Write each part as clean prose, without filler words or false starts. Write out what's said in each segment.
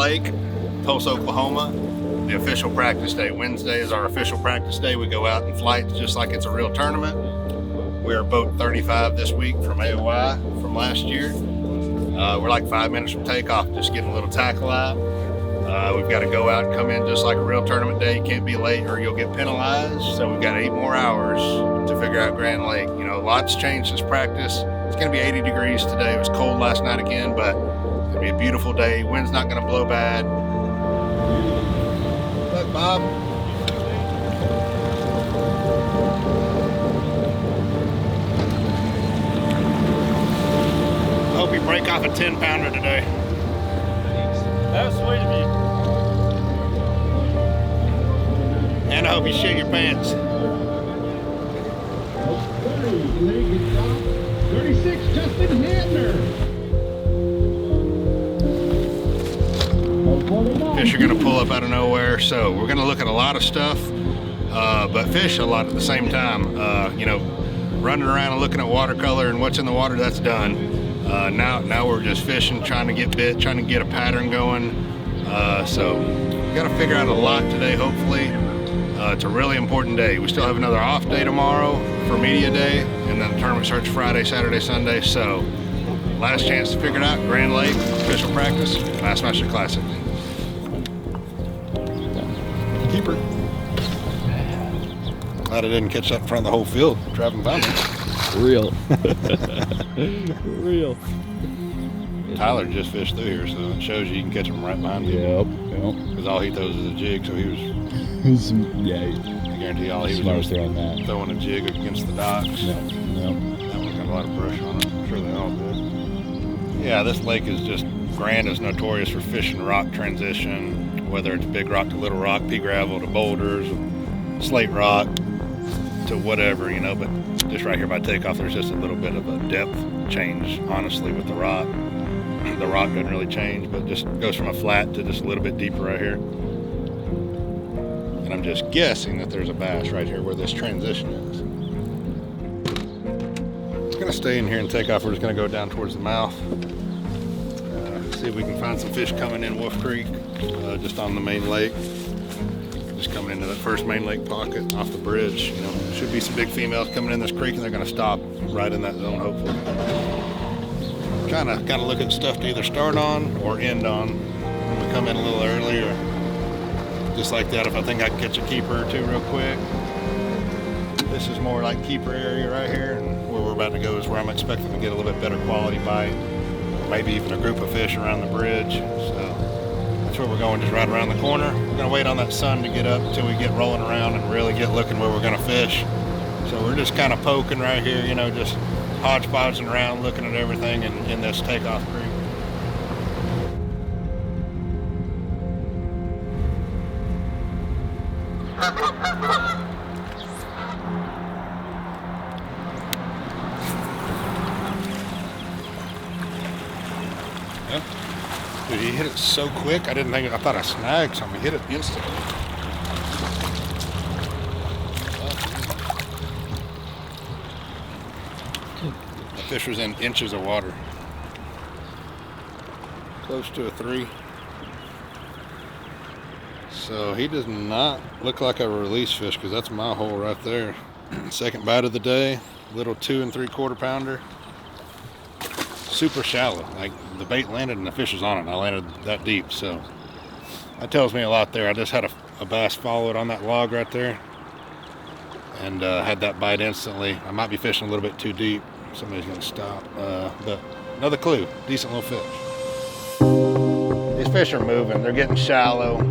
Lake, Tulsa, Oklahoma. The official practice day. Wednesday is our official practice day. We go out in flights just like it's a real tournament. We're boat 35 this week from AOI from last year. We're like 5 minutes from takeoff, just getting a little tackle out. We've got to go out and come in just like a real tournament day. You can't be late or you'll get penalized. So we've got 8 more hours to figure out Grand Lake. You know, lots changed since practice. It's going to be 80 degrees today. It was cold last night again, but it's going to be a beautiful day. Wind's not going to blow bad. Look, Bob. I hope you break off a 10-pounder today. That was sweet of you. And I hope you shit your pants. 36, Justin Handner. Fish are gonna pull up out of nowhere, so we're gonna look at a lot of stuff, but fish a lot at the same time. You know, running around and looking at watercolor and what's in the water, that's done. Now we're just fishing, trying to get bit, trying to get a pattern going. So we gotta figure out a lot today, hopefully. It's a really important day. We still have another off day tomorrow for media day, and then the tournament starts Friday, Saturday, Sunday. So last chance to figure it out. Grand Lake, official practice, Bassmaster Classic. Keeper. Glad I didn't catch that in front of the whole field driving by me. Real. Real. Tyler just fished through here, so it shows you can catch him right behind you. Yep. Because all he throws is a jig, so he was. Yeah. I guarantee all he was throwing that. Throwing a jig against the docks. Yep. That one got a lot of brush on it. I'm sure they all did. Yeah, this lake is just. Grand is notorious for fishing rock transition, whether it's big rock to little rock, pea gravel to boulders, slate rock to whatever, you know, but just right here by takeoff, there's just a little bit of a depth change, honestly, with the rock. The rock doesn't really change, but just goes from a flat to just a little bit deeper right here. And I'm just guessing that there's a bass right here where this transition is. It's gonna stay in here and take off. We're just gonna go down towards the mouth. See if we can find some fish coming in Wolf Creek, just on the main lake. Just coming into that first main lake pocket off the bridge. You know, should be some big females coming in this creek, and they're going to stop right in that zone, hopefully. Kind of got to look at stuff to either start on or end on. When we come in a little early, or just like that. If I think I can catch a keeper or two real quick. This is more like keeper area right here, and where we're about to go is where I'm expecting to get a little bit better quality bite. Maybe even a group of fish around the bridge. So that's where we're going, just right around the corner. We're gonna wait on that sun to get up until we get rolling around and really get looking where we're gonna fish. So we're just kind of poking right here, you know, just hodgepodging around, looking at everything in this takeoff creek. Yep. Dude, he hit it so quick. I thought I snagged something. He hit it instantly. The fish was in inches of water. Close to a 3. So he does not look like a release fish, because that's my hole right there. Second bite of the day. Little 2 3/4 pounder. Super shallow, like the bait landed and the fish was on it, and I landed that deep, so that tells me a lot there. I just had a bass follow it on that log right there, and had that bite instantly. I might be fishing a little bit too deep. Somebody's gonna stop, but another clue, decent little fish. These fish are moving, they're getting shallow.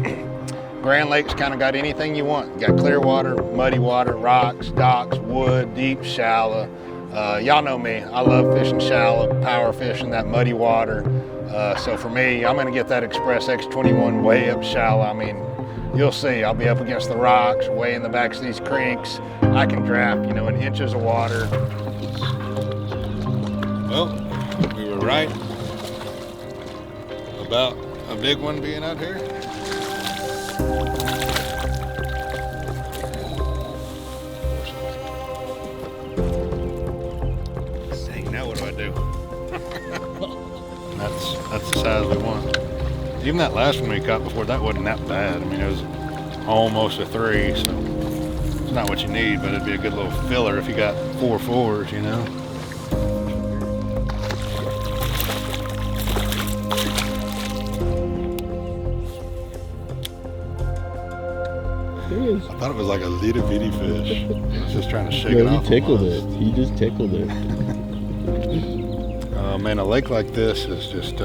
Grand Lake's kind of got anything you want. You got clear water, muddy water, rocks, docks, wood, deep, shallow. Y'all know me, I love fishing shallow, power fishing, that muddy water. So for me, I'm gonna get that Express X21 way up shallow. I mean, you'll see, I'll be up against the rocks, way in the backs of these creeks. I can draft, you know, in inches of water. Well, we were right about a big one being out here. Dang, now what do I do? That's the size we want. Even that last one we caught before, that wasn't that bad. I mean, it was almost a 3, so it's not what you need, but it'd be a good little filler if you got 4 4s, you know. There is. I thought it was like a little bitty fish. I was just trying to shake it No, off. he tickled it. He just tickled it. Man, a lake like this is just,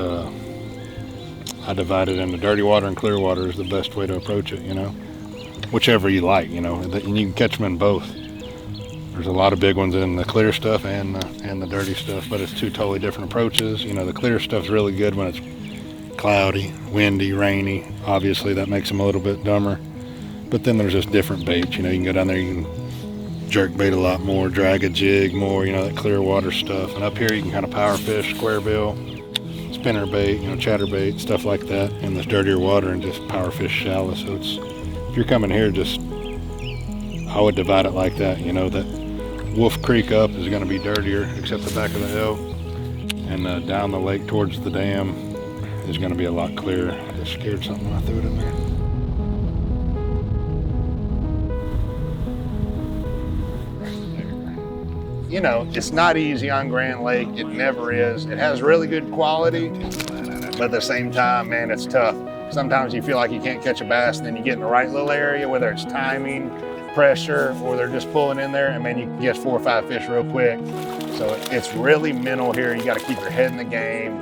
I divide it into dirty water and clear water is the best way to approach it, you know. Whichever you like, you know, and you can catch them in both. There's a lot of big ones in the clear stuff and the dirty stuff, but it's 2 totally different approaches. You know, the clear stuff's really good when it's cloudy, windy, rainy. Obviously, that makes them a little bit dumber. But then there's just different baits. You know, you can go down there, you can jerk bait a lot more, drag a jig more, you know, that clear water stuff. And up here, you can kind of power fish, square bill, spinner bait, you know, chatter bait, stuff like that in this dirtier water and just power fish shallow. So it's, if you're coming here, just, I would divide it like that, you know, that Wolf Creek up is going to be dirtier except the back of the L, and down the lake towards the dam is going to be a lot clearer. I just scared something when I threw it in there. You know, it's not easy on Grand Lake. It never is. It has really good quality, but at the same time, man, it's tough. Sometimes you feel like you can't catch a bass, and then you get in the right little area, whether it's timing, pressure, or they're just pulling in there, and man, you can catch 4 or 5 fish real quick. So it's really mental here. You got to keep your head in the game.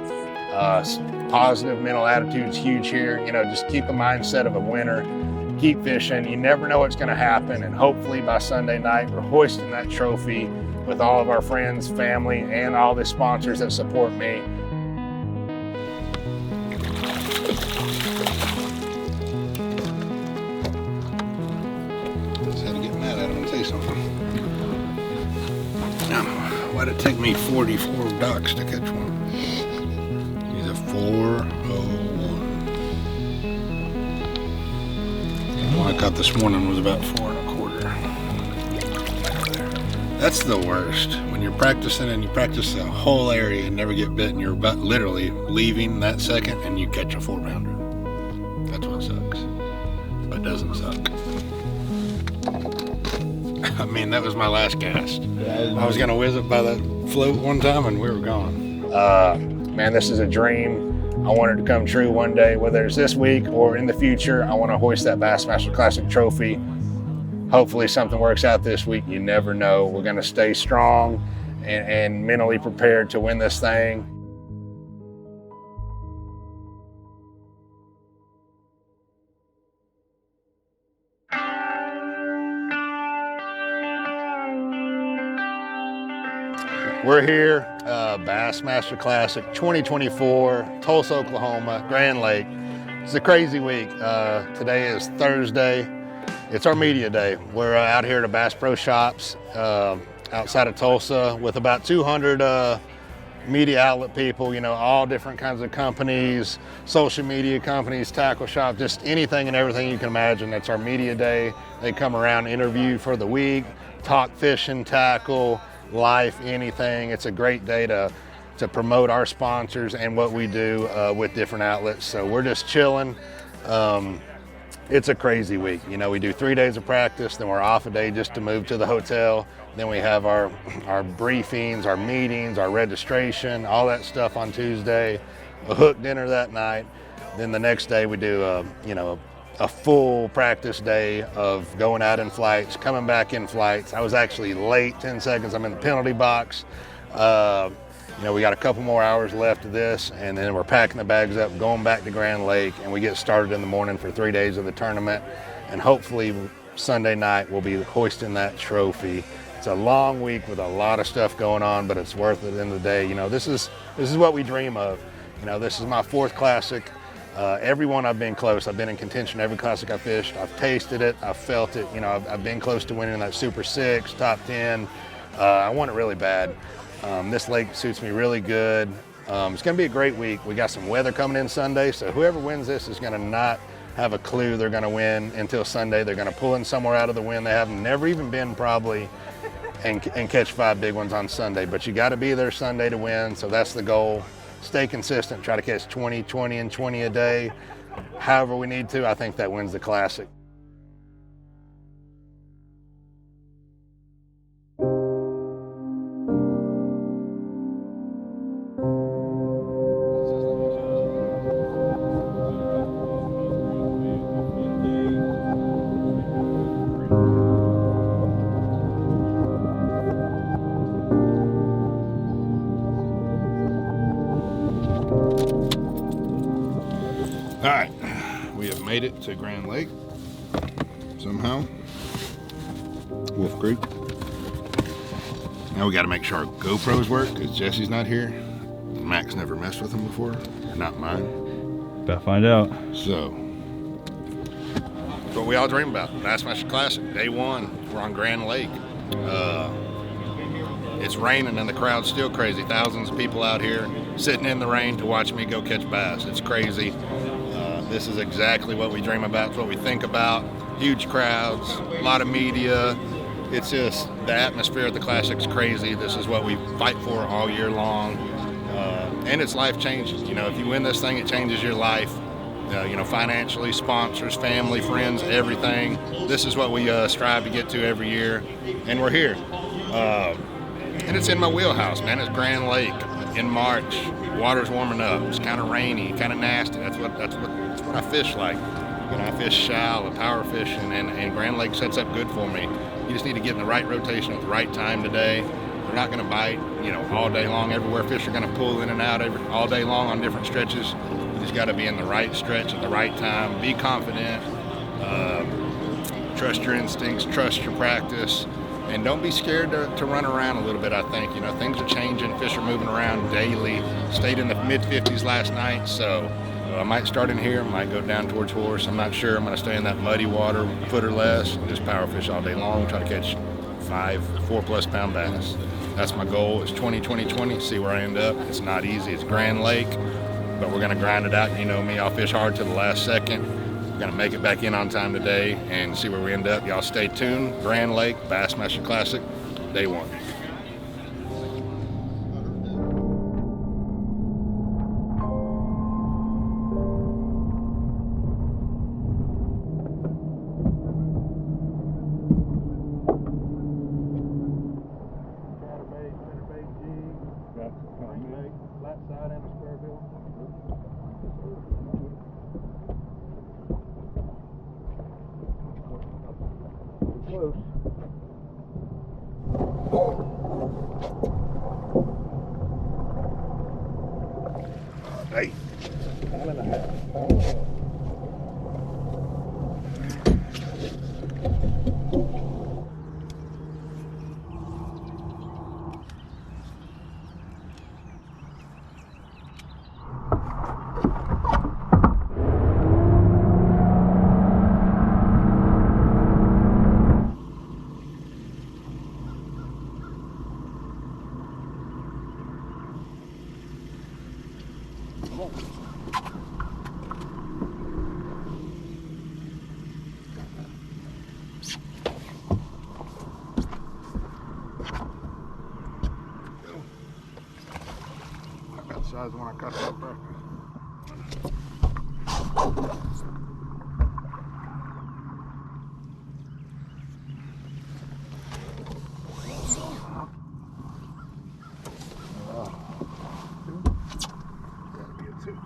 Positive mental attitude is huge here. You know, just keep a mindset of a winner. Keep fishing. You never know what's going to happen, and hopefully by Sunday night, we're hoisting that trophy with all of our friends, family, and all the sponsors that support me. Just had to get mad at him and say something. Why'd it take me 44 ducks to catch one? He's a 401. The one I caught this morning was about 4 1/4. That's the worst. When you're practicing and you practice the whole area and never get bit, and you're about literally leaving that second and you catch a 4-pounder. That's what sucks. But doesn't suck. I mean, that was my last cast. I was gonna whiz it by the float one time and we were gone. Man, this is a dream. I want it to come true one day, whether it's this week or in the future. I want to hoist that Bassmaster Classic trophy. Hopefully something works out this week. You never know. We're going to stay strong and mentally prepared to win this thing. We're here, Bassmaster Classic 2024, Tulsa, Oklahoma, Grand Lake. It's a crazy week. Today is Thursday. It's our media day. We're out here at Bass Pro Shops outside of Tulsa with about 200 media outlet people, you know, all different kinds of companies, social media companies, tackle shop, just anything and everything you can imagine. That's our media day. They come around, interview for the week, talk fishing, tackle, life, anything. It's a great day to promote our sponsors and what we do with different outlets. So we're just chilling. It's a crazy week. You know, we do 3 days of practice, then we're off a day just to move to the hotel. Then we have our briefings, our meetings, our registration, all that stuff on Tuesday, a hook dinner that night. Then the next day we do a full practice day of going out in flights, coming back in flights. I was actually late 10 seconds. I'm in the penalty box. You know, we got a couple more hours left of this, and then we're packing the bags up, going back to Grand Lake, and we get started in the morning for 3 days of the tournament. And hopefully Sunday night we'll be hoisting that trophy. It's a long week with a lot of stuff going on, but it's worth it at the end of the day. You know, this is what we dream of. You know, this is my 4th classic. Every one I've been close. I've been in contention every classic I fished. I've tasted it. I've felt it. You know, I've been close to winning that Super 6, top 10. I want it really bad. This lake suits me really good. It's going to be a great week. We got some weather coming in Sunday, so whoever wins this is going to not have a clue they're going to win until Sunday. They're going to pull in somewhere out of the wind. They have never even been probably and catch 5 big ones on Sunday, but you got to be there Sunday to win, so that's the goal. Stay consistent, try to catch 20, 20, and 20 a day. however we need to, I think that wins the Classic. All right, we have made it to Grand Lake somehow, Wolf Creek. Now we got to make sure our GoPros work because Jesse's not here. Max never messed with them before, not mine. About to find out. So, it's what we all dream about. Bassmaster Classic, day one. We're on Grand Lake. It's raining and the crowd's still crazy. Thousands of people out here sitting in the rain to watch me go catch bass. It's crazy. This is exactly what we dream about. It's what we think about. Huge crowds, a lot of media. It's just the atmosphere at the Classic's crazy. This is what we fight for all year long. And it's life changing. You know, if you win this thing, it changes your life. You know, financially, sponsors, family, friends, everything. This is what we strive to get to every year. And we're here. And it's in my wheelhouse, man. It's Grand Lake in March. Water's warming up. It's kind of rainy, kind of nasty. That's what I fish like. You know, I fish shallow, power fishing, and Grand Lake sets up good for me. You just need to get in the right rotation at the right time today. They're not going to bite, you know, all day long everywhere. Fish are going to pull in and out all day long on different stretches. You just got to be in the right stretch at the right time. Be confident. Trust your instincts. Trust your practice. And don't be scared to run around a little bit, I think. You know, things are changing. Fish are moving around daily. Stayed in the mid-50s last night, so I might start in here, might go down towards Horse. I'm not sure. I'm going to stay in that muddy water, foot or less, and just power fish all day long. Try to catch 4+ pound bass. That's my goal. It's 20, see where I end up. It's not easy. It's Grand Lake, but we're going to grind it out. You know me, I'll fish hard to the last second. Gonna make it back in on time today and see where we end up. Y'all stay tuned. Grand Lake Bassmaster Classic, day one. Flat side and a square bill. Close. Hey. Pound and a half. Size when I cut it up there. Gotta be a 2.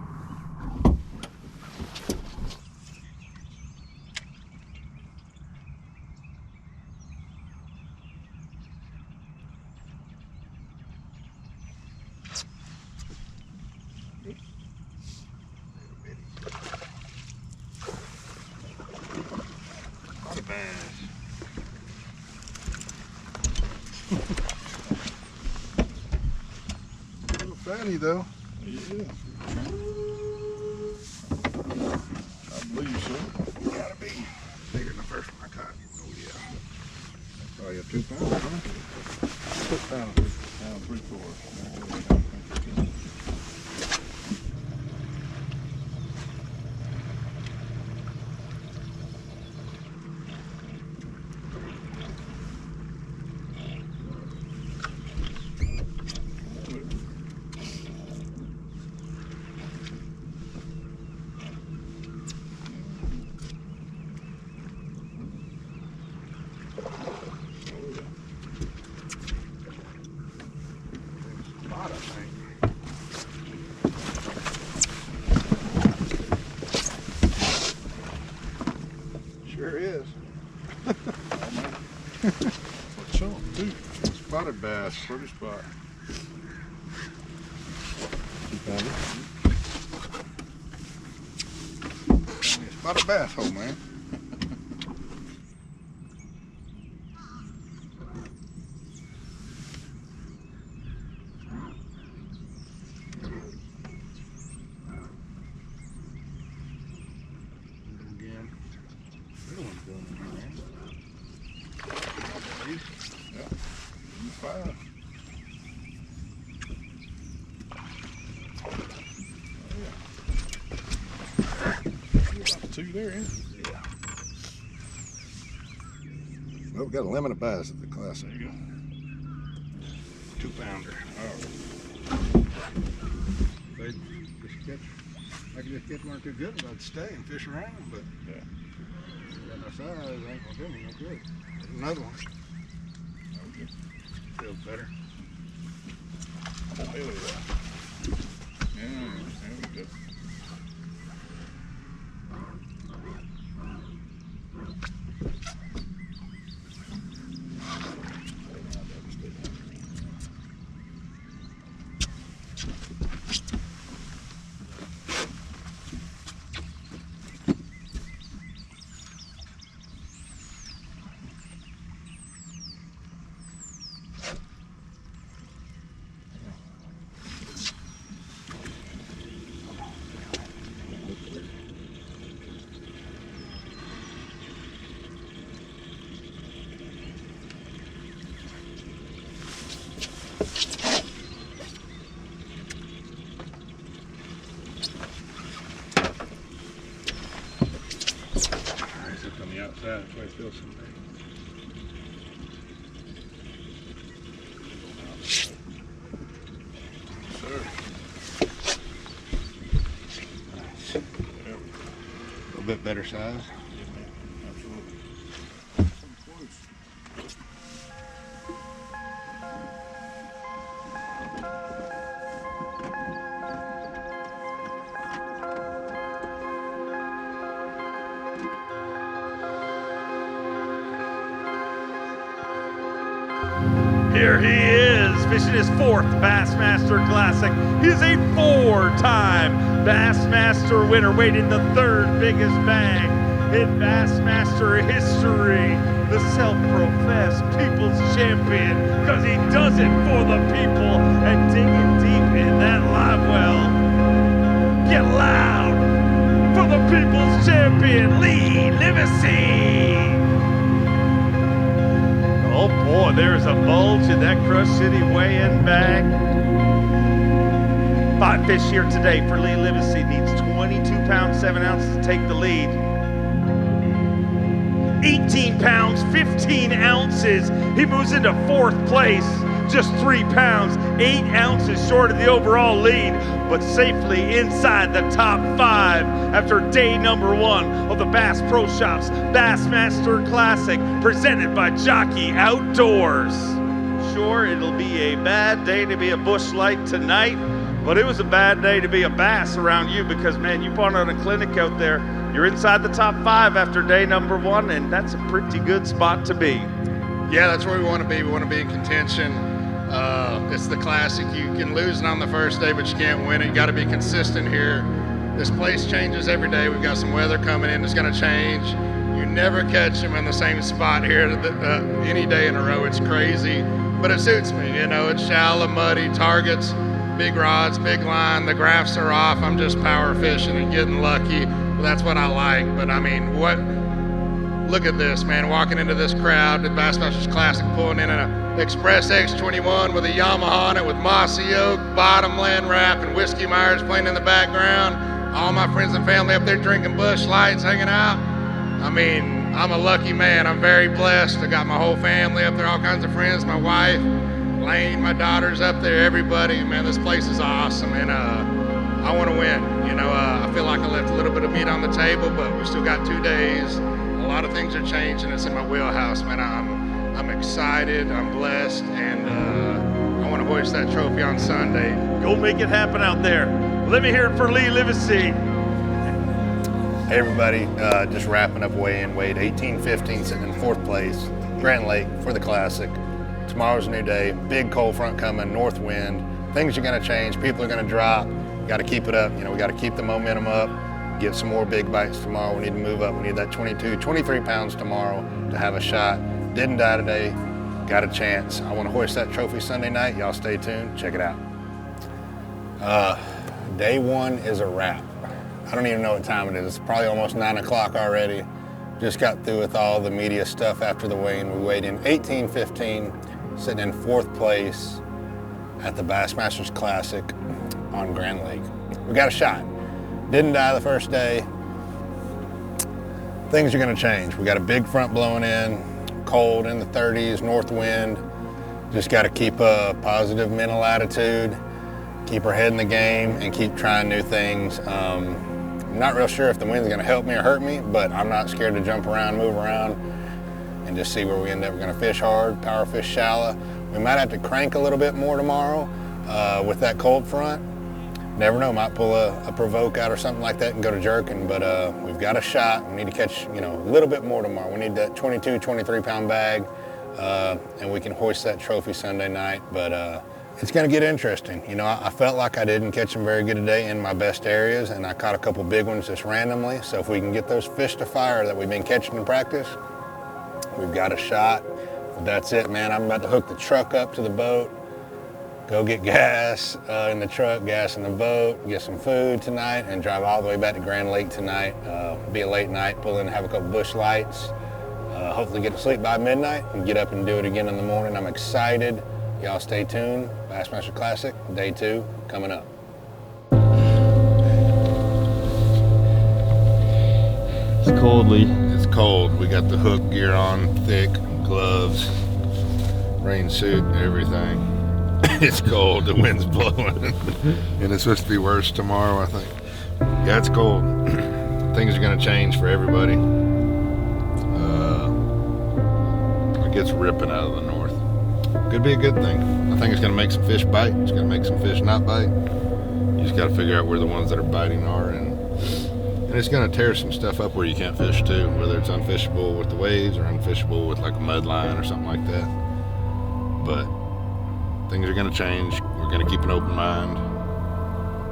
Little fatty though. Yeah. I believe so. Gotta be bigger than the first one I caught. Oh yeah. Probably a 2 pounder, huh? 2 pounds, pound 3/4. chunk too. Spotted bass, pretty spot. Spotted bass hole, man. Again. Little one's going in here, man. Yeah. 5. Two there, ain't it? Yeah. Well, we got a lemon of bass at the class. There you go. 2-pounder. Oh. They just catch. I could just catch one or two good ones. I'd stay and fish around, but yeah. Got no size. Ain't gonna do me no good. There's another one. Okay. Feels better. Oh, hell yeah. Yeah, there we go. Outside, that's why it feels so big. Sir. Nice. A little bit better size. Absolutely. Here he is, fishing his 4th Bassmaster Classic. He is a 4-time Bassmaster winner, weighing the 3rd biggest bag in Bassmaster history. The self-professed people's champion, because he does it for the people. And digging deep in that live well. Get loud for the people's champion, Livesay. Oh boy, there's a bulge in that Crush City weigh-in bag. 5 fish here today for Lee Livesay. Needs 22 pounds, 7 ounces to take the lead. 18 pounds, 15 ounces. He moves into 4th place. Just 3 pounds, 8 ounces short of the overall lead, but safely inside the top 5 after day number 1 of the Bass Pro Shops Bassmaster Classic, presented by Jockey Outdoors. Sure, it'll be a bad day to be a bush light tonight, but it was a bad day to be a bass around you, because man, you put on a clinic out there. You're inside the top 5 after day number 1, and that's a pretty good spot to be. Yeah, that's where we want to be. We want to be in contention. It's the classic. You can lose it on the first day, but you can't win it. You got to be consistent here. This place changes every day. We've got some weather coming in that's going to change. You never catch them in the same spot here any day in a row. It's crazy, but it suits me. You know, it's shallow, muddy, targets, big rods, big line. The graphs are off. I'm just power fishing and getting lucky. That's what I like. But I mean, look at this, man. Walking into this crowd, the Bassmasters Classic, pulling in an Express X21 with a Yamaha on it, with Mossy Oak, Bottomland Wrap, and Whiskey Myers playing in the background. All my friends and family up there drinking Busch Lights, hanging out. I mean, I'm a lucky man. I'm very blessed. I got my whole family up there, all kinds of friends, my wife, Lane, my daughter's up there, everybody. Man, this place is awesome, and I want to win. You know, I feel like I left a little bit of meat on the table, but we still got 2 days. A lot of things are changing. It's in my wheelhouse, man. I'm excited, I'm blessed, and I want to hoist that trophy on Sunday. Go make it happen out there. Let me hear it for Lee Livesay. Hey everybody, just wrapping up weigh-in, weighed 18-15, sitting in 4th place. Grand Lake for the Classic. Tomorrow's a new day, big cold front coming, north wind. Things are gonna change, people are gonna drop. Gotta keep it up, you know, we gotta keep the momentum up, get some more big bites tomorrow. We need to move up, we need that 22, 23 pounds tomorrow to have a shot. Didn't die today, got a chance. I wanna hoist that trophy Sunday night. Y'all stay tuned, check it out. Day one is a wrap. I don't even know what time it is. It's probably almost 9 o'clock already. Just got through with all the media stuff after the weigh-in. We weighed in 18:15, sitting in 4th place at the Bassmasters Classic on Grand Lake. We got a shot. Didn't die the first day. Things are gonna change. We got a big front blowing in, cold in the 30s, north wind. Just gotta keep a positive mental attitude, keep our head in the game, and keep trying new things. I'm not real sure if the wind's gonna help me or hurt me, but I'm not scared to jump around, move around, and just see where we end up. We're gonna fish hard, power fish shallow. We might have to crank a little bit more tomorrow with that cold front. Never know, might pull a provoke out or something like that and go to jerking, but we've got a shot. We need to catch, you know, a little bit more tomorrow. We need that 22, 23 pound bag, and we can hoist that trophy Sunday night, but it's gonna get interesting. You know, I felt like I didn't catch them very good today in my best areas, and I caught a couple big ones just randomly. So if we can get those fish to fire that we've been catching in practice, we've got a shot. But that's it, man. I'm about to hook the truck up to the boat, go get gas in the truck, gas in the boat, get some food tonight, and drive all the way back to Grand Lake tonight. Be a late night, pull in, have a couple bush lights, hopefully get to sleep by midnight, and get up and do it again in the morning. I'm excited. Y'all stay tuned. Bassmaster Classic, day 2, coming up. It's cold, Lee. It's cold. We got the hook gear on, thick, gloves, rain suit, everything. It's cold, the wind's blowing. And it's supposed to be worse tomorrow, I think. Yeah, it's cold. Things are gonna change for everybody. It gets ripping out of the north. Could be a good thing. I think it's gonna make some fish bite. It's gonna make some fish not bite. You just gotta figure out where the ones that are biting are, and it's gonna tear some stuff up where you can't fish too, whether it's unfishable with the waves or unfishable with like a mud line or something like that. But things are gonna change. We're gonna keep an open mind.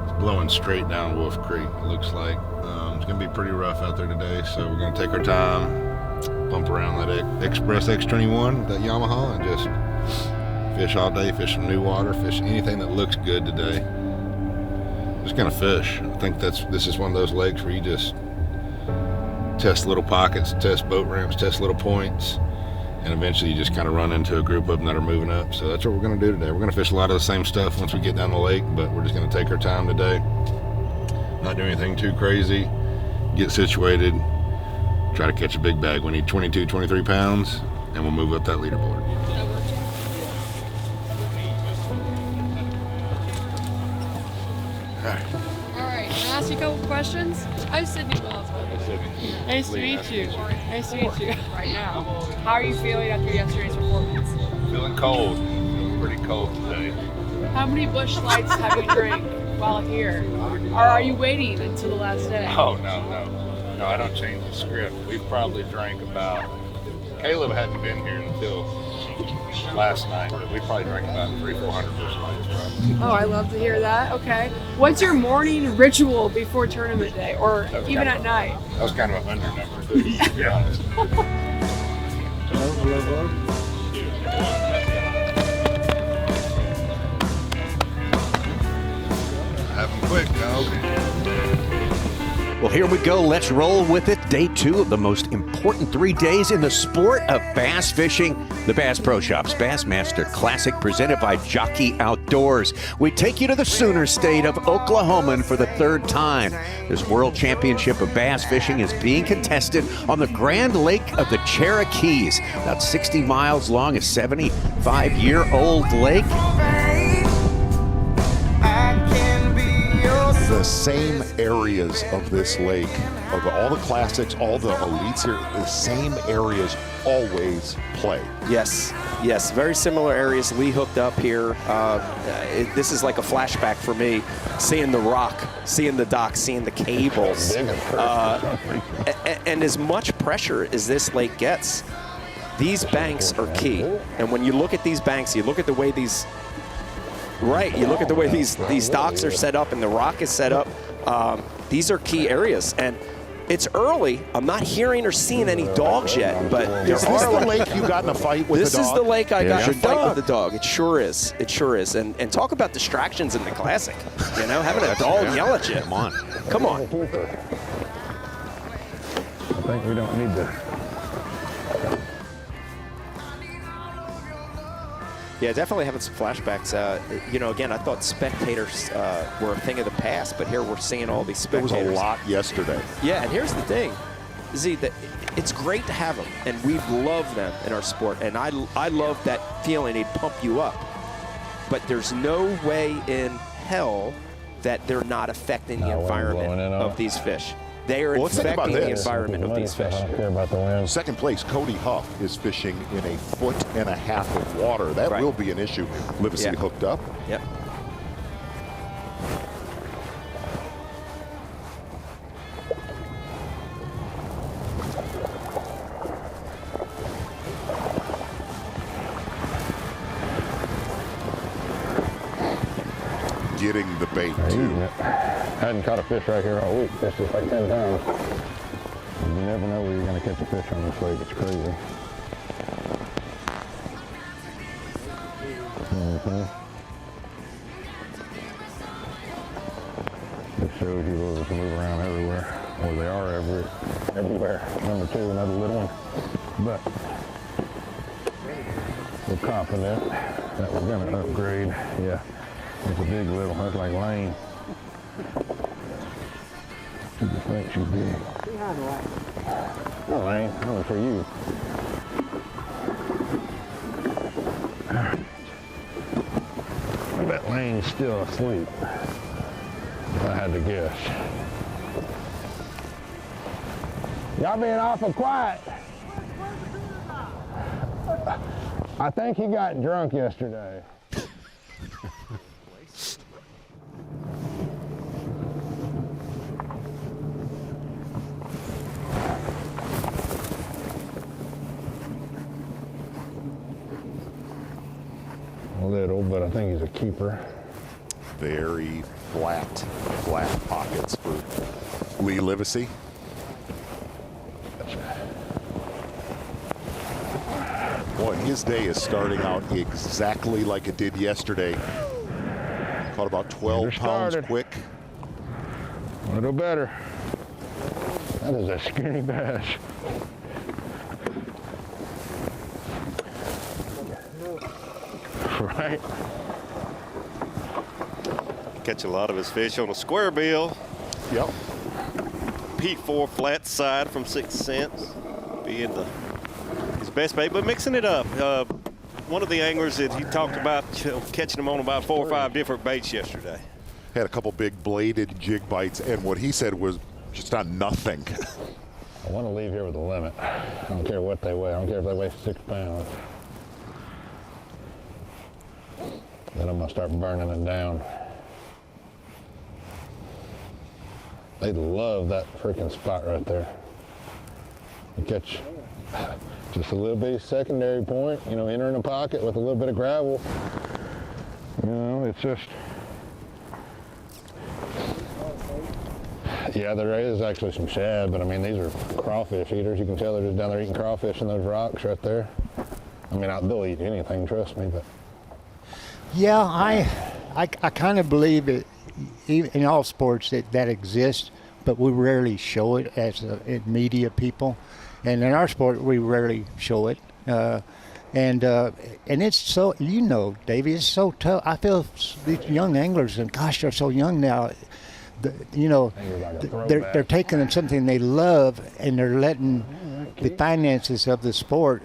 It's blowing straight down Wolf Creek, it looks like. It's gonna be pretty rough out there today, so we're gonna take our time, bump around that Express X21, that Yamaha, and just fish all day, fish some new water, fish anything that looks good today. Just gonna fish. I think this is one of those lakes where you just test little pockets, test boat ramps, test little points, and eventually you just kind of run into a group of them that are moving up. So that's what we're gonna do today. We're gonna fish a lot of the same stuff once we get down the lake, but we're just gonna take our time today, not do anything too crazy, get situated, try to catch a big bag. We need 22, 23 pounds, and we'll move up that leaderboard. All right, can I ask you a couple questions? I'm Sydney Wells. Nice to meet you. Nice to meet you. Right now, how are you feeling after yesterday's performance? Feeling cold. Feeling pretty cold today. How many bush lights have you drank while here? Or are you waiting until the last day? Oh, no, I don't change the script. We've probably drank about, Caleb hadn't been here until last night, but we probably drank about 300-400 bush lights, right? Oh, I love to hear that. Okay. What's your morning ritual before tournament day, or even at night? That was kind of an under number, to be honest. Have them quick, dog. Well, here we go. Let's roll with it. Day 2 of the most important 3 days in the sport of bass fishing. The Bass Pro Shops Bassmaster Classic presented by Jockey Outdoors. We take you to the Sooner State of Oklahoma for the 3rd time. This World Championship of Bass Fishing is being contested on the Grand Lake of the Cherokees. About 60 miles long, a 75-year-old lake. The same areas of this lake, of all the classics, all the elites here, the same areas always play. Yes, very similar areas. Lee hooked up here. This is like a flashback for me, seeing the rock, seeing the dock, seeing the cables. And as much pressure as this lake gets, these banks are key. And when you look at these banks, you look at the way these docks are set up and the rock is set up. These are key areas. And it's early. I'm not hearing or seeing any dogs yet, but Is this the lake you got in a fight with the dog? This is the lake I got in a fight with the dog. It sure is. It sure is. And talk about distractions in the Classic. You know, having a dog yell at you. Come on. Come on. I think we don't need to. Yeah, definitely having some flashbacks. You know, again, I thought spectators were a thing of the past, but here we're seeing all these There spectators. was a lot yesterday. Yeah, and here's the thing, Z, that it's great to have them, and we love them in our sport, and I love that feeling they pump you up. But there's no way in hell that they're not affecting the environment of these fish. They are Well, let's think about infecting the this. environment of these fish. I don't care about the wind. Second place, Cody Huff is fishing in 1.5 foot of water. That Right. will be an issue. Livesay Yeah. hooked up. Yep. Getting the bait, Eating too. it. Hadn't caught a fish right here all week. Fished it like 10 times. You never know where you're going to catch a fish on this lake. It's crazy. It shows you those can move around everywhere. Or they are everywhere. Number 2, another little one. But we're confident that we're going to upgrade. Yeah. It's a big little, that's like Lane. She just thinks she's big. No, Lane, only for you. I bet Lane's still asleep, if I had to guess. Y'all being awful quiet. I think he got drunk yesterday. A little, but I think he's a keeper. Very flat pockets for Lee Livesay. Boy, his day is starting out exactly like it did yesterday. Caught about 12 pounds quick. A little better. That is a skinny bass. Right? Catch a lot of his fish on a square bill. Yep. P4 flat side from 6 cents. Being his best bait, but mixing it up. One of the anglers that he talked about catching them on about 4 or 5 different baits yesterday. Had a couple big bladed jig bites, and what he said was just on nothing. I want to leave here with a limit. I don't care what they weigh. I don't care if they weigh 6 pounds. Then I'm going to start burning it down. They love that freaking spot right there. You catch just a little bitty secondary point, you know, entering a pocket with a little bit of gravel. You know, it's just... Yeah, there is actually some shad, but I mean, these are crawfish eaters. You can tell they're just down there eating crawfish in those rocks right there. I mean, they'll eat anything, trust me, but... Yeah, I kind of believe it, in all sports that exists, but we rarely show it as media people. And in our sport, we rarely show it. And it's so, you know, Davey, it's so tough. I feel these young anglers, and gosh, they're so young now. You know, they're taking something they love and they're letting the finances of the sport,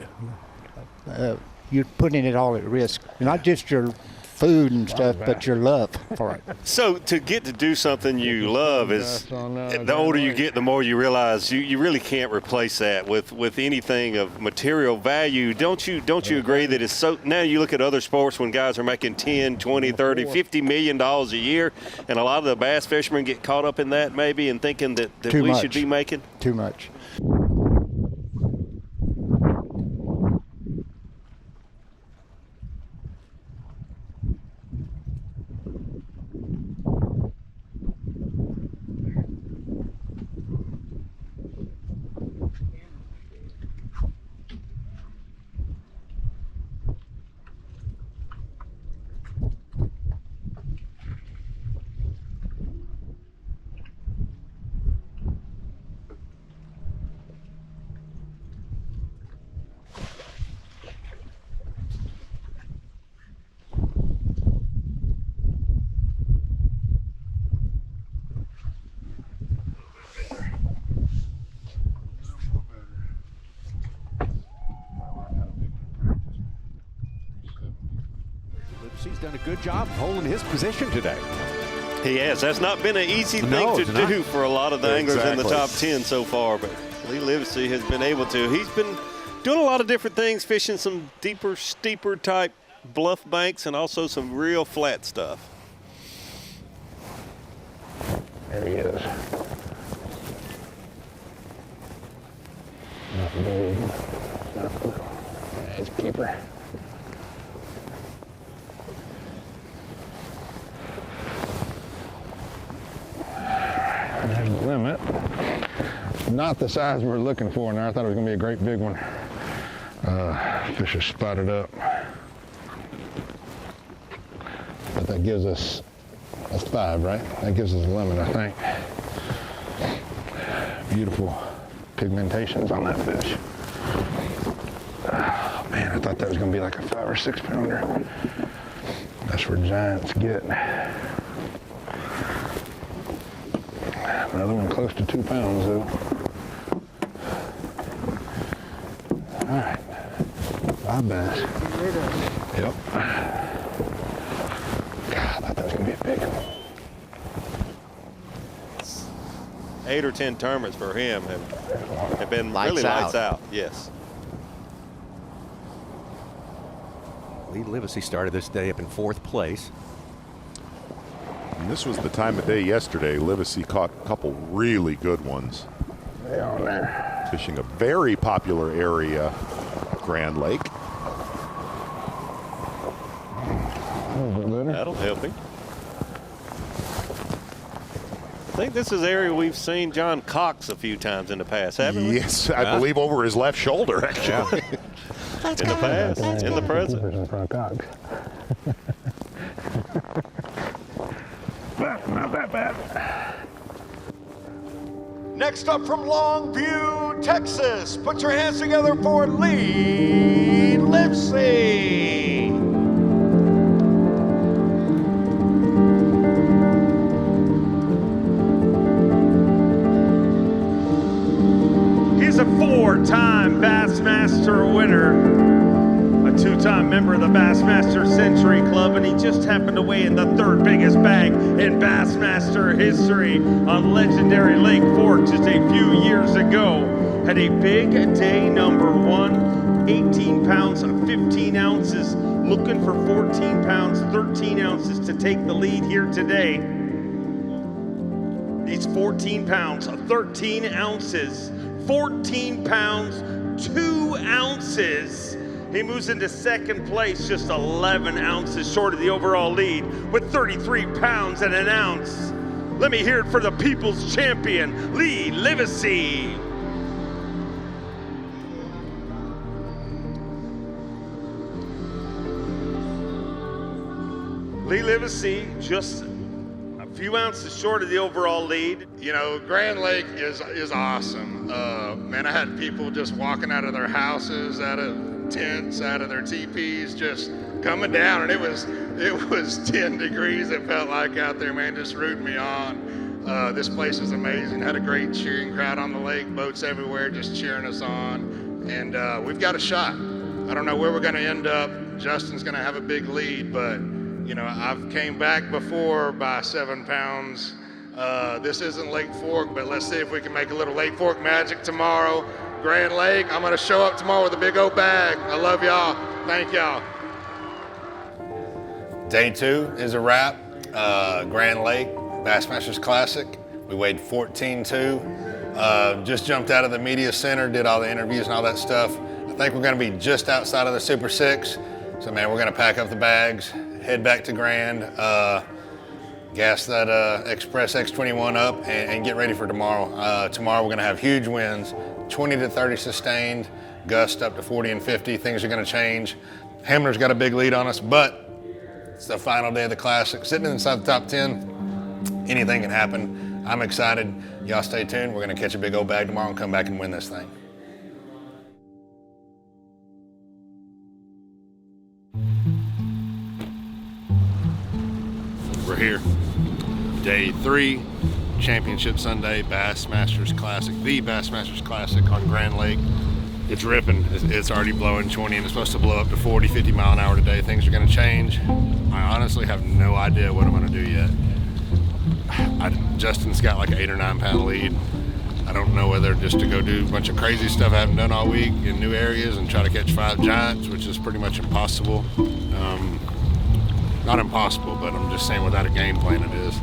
you're putting it all at risk. Not just your food and stuff, but your love for it. So to get to do something you love is, the older you get, the more you realize you really can't replace that with anything of material value. Don't you agree that it's so, now you look at other sports when guys are making 10, 20, 30, $50 million a year, and a lot of the bass fishermen get caught up in that maybe and thinking that we should be making? Too much. Livesay's done a good job holding his position today. He has. That's not been an easy thing to do for a lot of the anglers in the top 10 so far, but Lee Livesay has been able to. He's been doing a lot of different things, fishing some deeper, steeper type bluff banks and also some real flat stuff. There he is. Not big, not little. Nice keeper. There's the limit. Not the size we're looking for in there. I thought it was going to be a great big one. Fish are spotted up. But that gives us, that's 5, right? That gives us a limit, I think. Beautiful pigmentations on that fish. Oh, man, I thought that was going to be like a 5 or 6 pounder. That's where giants get. Another one close to 2 pounds, though. All right, 5 bass. Yep. God, I thought that was going to be a big one. 8 or 10 tournaments for him have been really lights out. Yes. Lee Livesay started this day up in 4th place. And this was the time of day yesterday. Livesay caught a couple really good ones. They are there. Fishing a very popular area, Grand Lake. That'll help him. I think this is an area we've seen John Cox a few times in the past, haven't we? Yes, I believe over his left shoulder, actually. In the past, in the present. In front of Cox. Not that bad. Next up from Longview, Texas, put your hands together for Lee Livesay. He's a 4-time Bassmaster winner, a 2-time member of the Bassmaster Century Club, and he just happened to weigh in the 3rd biggest bag in Bassmaster history on legendary Lake Fork just a few years ago. Had a big day number 1, 18 pounds of 15 ounces, looking for 14 pounds, 13 ounces to take the lead here today. He's 14 pounds, 13 ounces, 14 pounds, 2 ounces. He moves into 2nd place, just 11 ounces short of the overall lead with 33 pounds and an ounce. Let me hear it for the people's champion, Lee Livesay. Lee Livesay just a few ounces short of the overall lead. You know, Grand Lake is awesome. Man, I had people just walking out of their houses, out of tents, out of their teepees, just coming down, and it was 10 degrees, it felt like, out there, man, just rooting me on. This place is amazing. Had a great cheering crowd on the lake, boats everywhere just cheering us on, and we've got a shot. I don't know where we're gonna end up. Justin's gonna have a big lead, but you know, I've came back before by 7 pounds. This isn't Lake Fork, but let's see if we can make a little Lake Fork magic tomorrow. Grand Lake, I'm gonna show up tomorrow with a big old bag. I love y'all, thank y'all. Day 2 is a wrap. Grand Lake, Bassmasters Classic. We weighed 14.2. Just jumped out of the media center, did all the interviews and all that stuff. I think we're gonna be just outside of the Super 6. So man, we're gonna pack up the bags, head back to Grand, gas that Express X21 up and get ready for tomorrow. Tomorrow we're gonna have huge winds, 20 to 30 sustained, gust up to 40 and 50. Things are gonna change. Hamner's got a big lead on us, but it's the final day of the Classic. Sitting inside the top 10, anything can happen. I'm excited. Y'all stay tuned. We're gonna catch a big old bag tomorrow and come back and win this thing. We're here. Day 3, Championship Sunday, Bassmasters Classic, the Bassmasters Classic on Grand Lake. it's ripping. It's already blowing 20 and it's supposed to blow up to 40, 50 mile an hour today. Things are going to change. I honestly have no idea what I'm going to do yet. Justin's got like an 8 or 9 pound lead. I don't know whether just to go do a bunch of crazy stuff I haven't done all week in new areas and try to catch 5 giants, which is pretty much impossible. Not impossible, but I'm just saying without a game plan it is.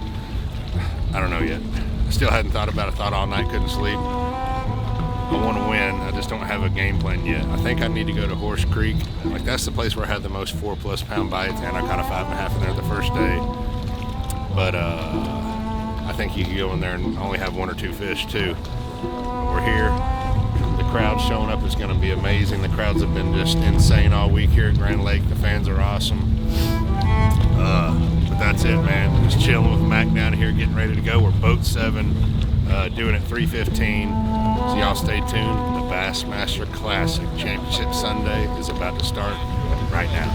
I don't know yet. I still hadn't thought about it. Thought all night, couldn't sleep. I want to win. I just don't have a game plan yet. I think I need to go to Horse Creek. Like that's the place where I had the most 4+ pound bites, and I caught a 5.5 in there the first day. But I think you can go in there and only have 1 or 2 fish too. We're here. The crowd's showing up. It's going to be amazing. The crowds have been just insane all week here at Grand Lake. The fans are awesome. But that's it, man. Just chilling with Mac down here, getting ready to go. We're boat 7, doing it 3:15. So y'all stay tuned. The Bassmaster Classic Championship Sunday is about to start right now.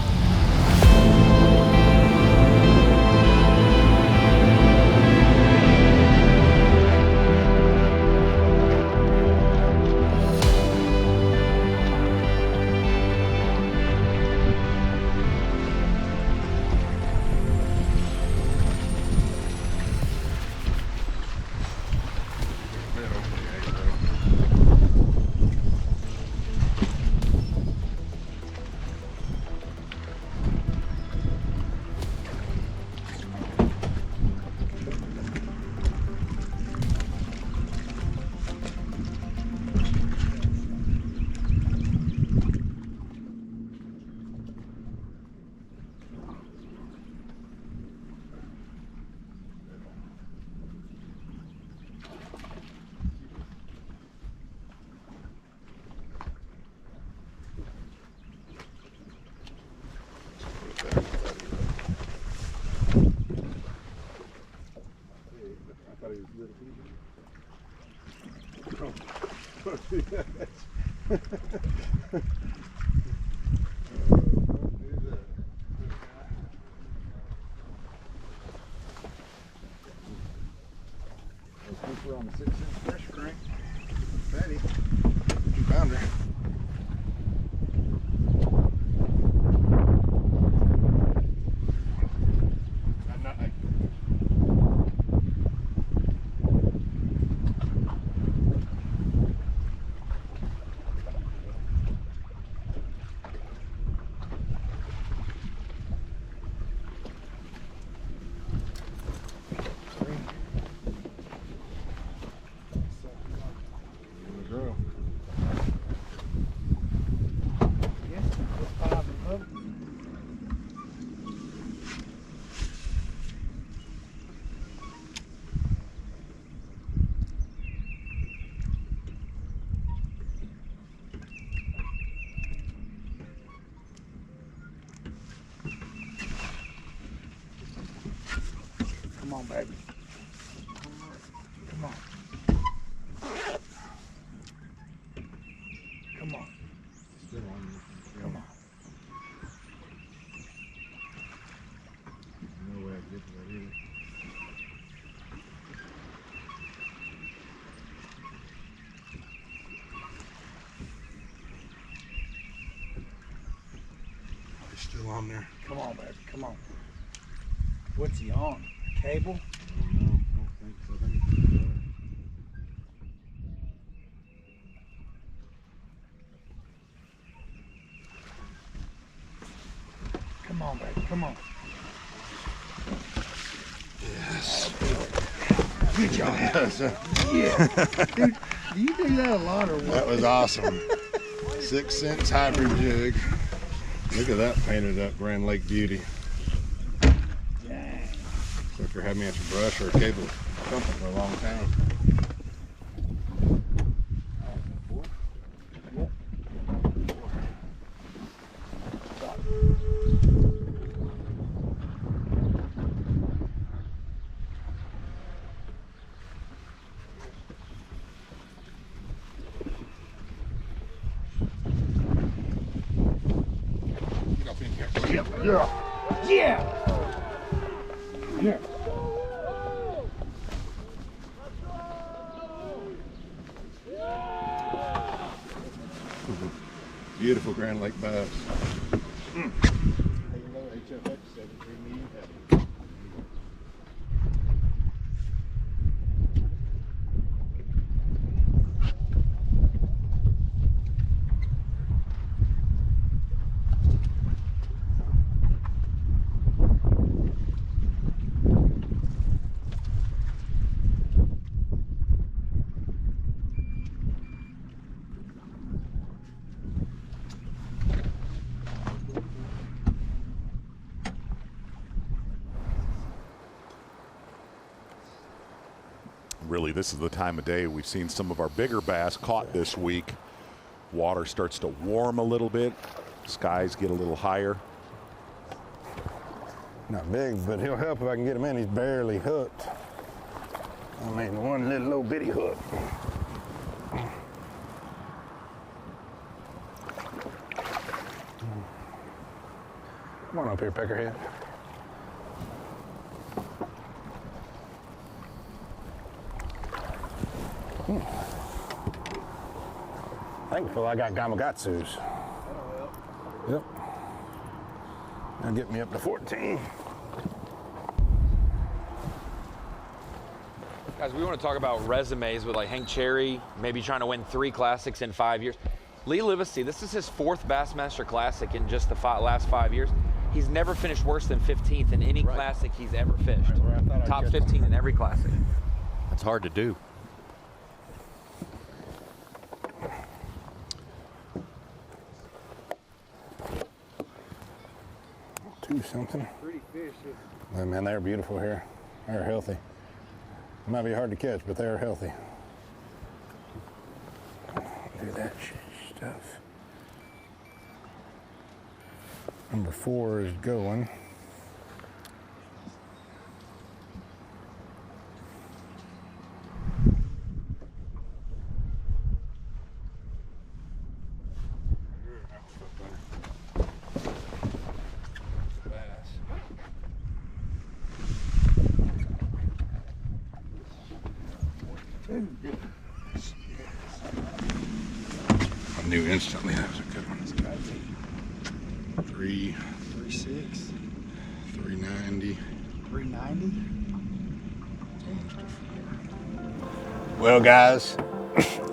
We're on the 6-inch pressure crank. Fatty. 2-pounder. Come on, baby. Come on. Come on. Still on. Come on. No way I get to that either. He's still on there. Come on, baby. Come on. What's he on? Cable? I don't know. I don't think so. I think it's just Come on, baby. Come on. yes. Good job. Yeah. Dude, do you do that a lot or what? That was awesome. 6-cent hybrid jig. Look at that painted up Grand Lake beauty. Sucker had me at your brush or a cable something for a long time. Get up in here. Yeah. Yeah. Yeah. Beautiful Grand Lake bass. Really, this is the time of day we've seen some of our bigger bass caught this week. Water starts to warm a little bit. Skies get a little higher. Not big, but he'll help if I can get him in. He's barely hooked. I mean, one little bitty hook. Come on up here, peckerhead. Thankful I got Gamakatsus. Yep. That'll get me up to 14. Guys, we want to talk about resumes with like Hank Cherry, maybe trying to win 3 classics in 5 years. Lee Livesay, this is his 4th Bassmaster Classic in just the last 5 years. He's never finished worse than 15th in any classic he's ever fished. Top 15 in every classic. That's hard to do. Something. Pretty fish. Oh, man, they're beautiful here. They're healthy. It might be hard to catch, but they're healthy. Do that stuff. Number 4 is going. I knew instantly that was a good one. 336, 390. 390? Well, guys,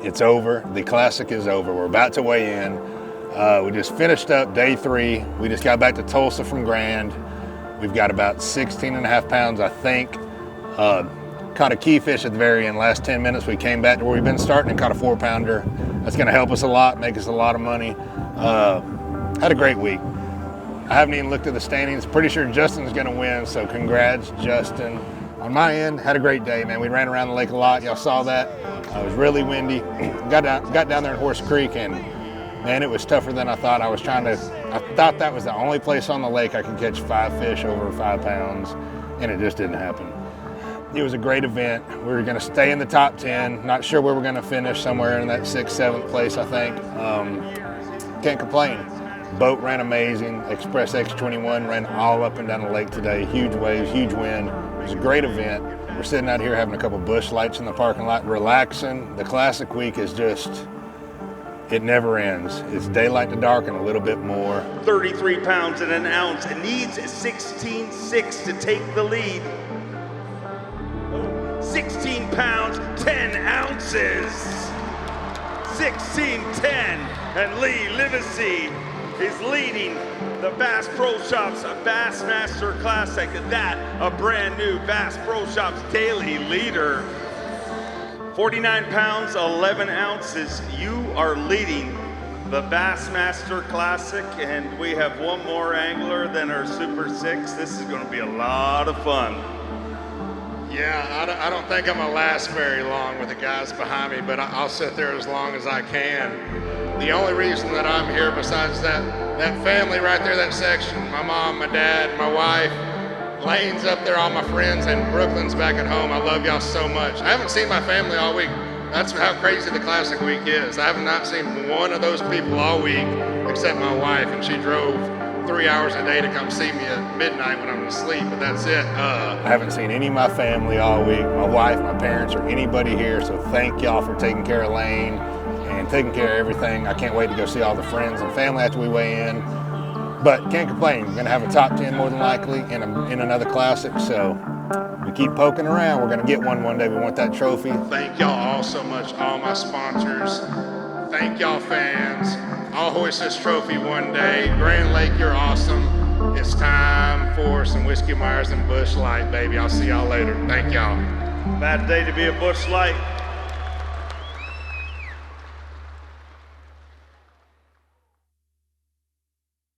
it's over. The classic is over. We're about to weigh in. We just finished up day 3. We just got back to Tulsa from Grand. We've got about 16.5 pounds, I think. Caught a key fish at the very end. Last 10 minutes, we came back to where we've been starting and caught a 4-pounder. That's going to help us a lot, make us a lot of money. Had a great week. I haven't even looked at the standings. Pretty sure Justin's going to win, so congrats, Justin. On my end, had a great day, man. We ran around the lake a lot. Y'all saw that. It was really windy. Got down there in Horse Creek, and man, it was tougher than I thought. I thought that was the only place on the lake I could catch 5 fish over 5 pounds, and it just didn't happen. It was a great event. We were going to stay in the top 10. Not sure where we're going to finish, somewhere in that 6th, 7th place, I think. Can't complain. Boat ran amazing. Express X21 ran all up and down the lake today. Huge waves, huge wind. It was a great event. We're sitting out here having a couple bush lights in the parking lot, relaxing. The classic week is just, it never ends. It's daylight to dark and a little bit more. 33 pounds and an ounce. It needs 16.6 to take the lead. 16 pounds, 10 ounces. 16.10, and Lee Livesay is leading the Bass Pro Shops Bassmaster Classic. That, a brand new Bass Pro Shops daily leader. 49 pounds, 11 ounces. You are leading the Bassmaster Classic, and we have one more angler than our Super 6. This is going to be a lot of fun. Yeah, I don't think I'm going to last very long with the guys behind me, but I'll sit there as long as I can. The only reason that I'm here, besides that family right there, that section, my mom, my dad, my wife, Lane's up there, all my friends, and Brooklyn's back at home. I love y'all so much. I haven't seen my family all week. That's how crazy the Classic week is. I have not seen one of those people all week except my wife, and she drove 3 hours a day to come see me at midnight when I'm asleep, but that's it. I haven't seen any of my family all week, my wife, my parents, or anybody here, so thank y'all for taking care of Lane and taking care of everything. I can't wait to go see all the friends and family after we weigh in. But can't complain. We're going to have a top 10 more than likely in another classic. So we keep poking around. We're going to get one day. We want that trophy. Thank y'all all so much, all my sponsors. Thank y'all fans. I'll hoist this trophy one day. Grand Lake, you're awesome. It's time for some Whiskey Myers and Busch Light, baby. I'll see y'all later. Thank y'all. Bad day to be a Busch Light.